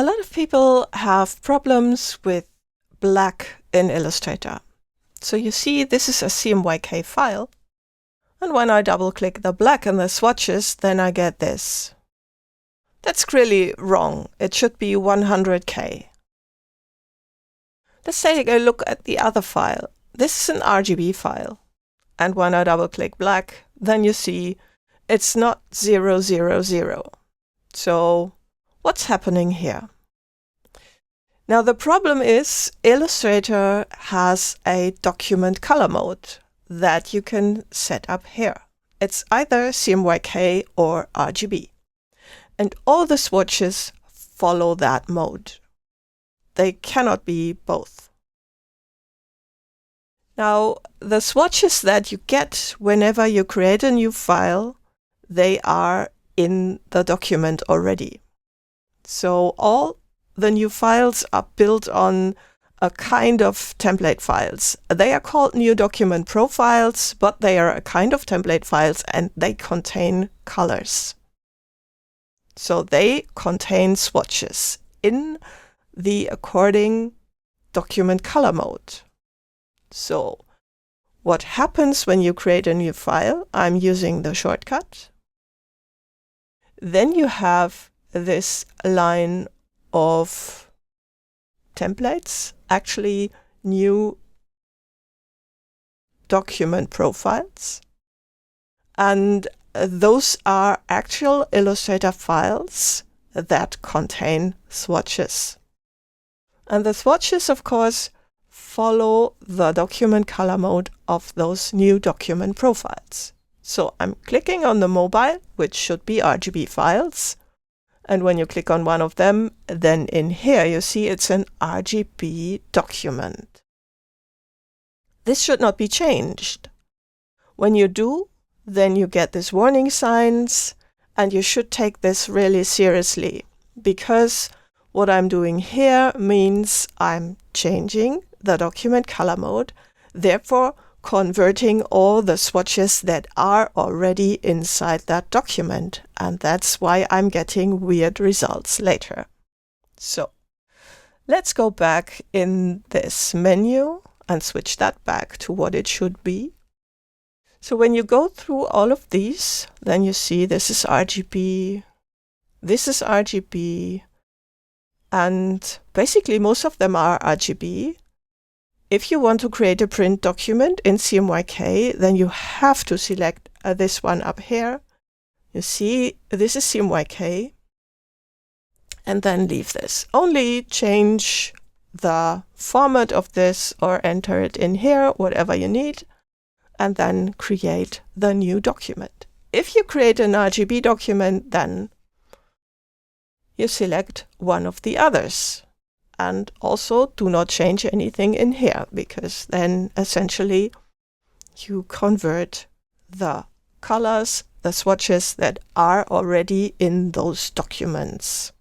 A lot of people have problems with black in Illustrator. So you see this is a CMYK file. And when I double click the black in the swatches, then I get this. That's clearly wrong. It should be 100K. Let's take a look at the other file. This is an RGB file. And when I double click black, then you see it's not 000. So what's happening here? Now the problem is Illustrator has a document color mode that you can set up here. It's either CMYK or RGB. And all the swatches follow that mode. They cannot be both. Now, the swatches that you get whenever you create a new file, they are in the document already. So all the new files are built on a kind of template files. They are called new document profiles, but they are a kind of template files and they contain colors. So they contain swatches in the according document color mode. So what happens when you create a new file? I'm using the shortcut. Then you have this line of templates, actually new document profiles. And those are actual Illustrator files that contain swatches. And the swatches, of course, follow the document color mode of those new document profiles. So I'm clicking on the mobile, which should be RGB files. And when you click on one of them, then in here you see it's an RGB document. This should not be changed. When you do, then you get these warning signs, and you should take this really seriously, because what I'm doing here means I'm changing the document color mode, therefore converting all the swatches that are already inside that document. And that's why I'm getting weird results later. So let's go back in this menu and switch that back to what it should be. So when you go through all of these, then you see this is RGB, this is RGB, and basically most of them are RGB. If you want to create a print document in CMYK, then you have to select this one up here. You see, this is CMYK, and then leave this. Only change the format of this or enter it in here, whatever you need, and then create the new document. If you create an RGB document, then you select one of the others. And also do not change anything in here, because then essentially you convert the colors, the swatches that are already in those documents.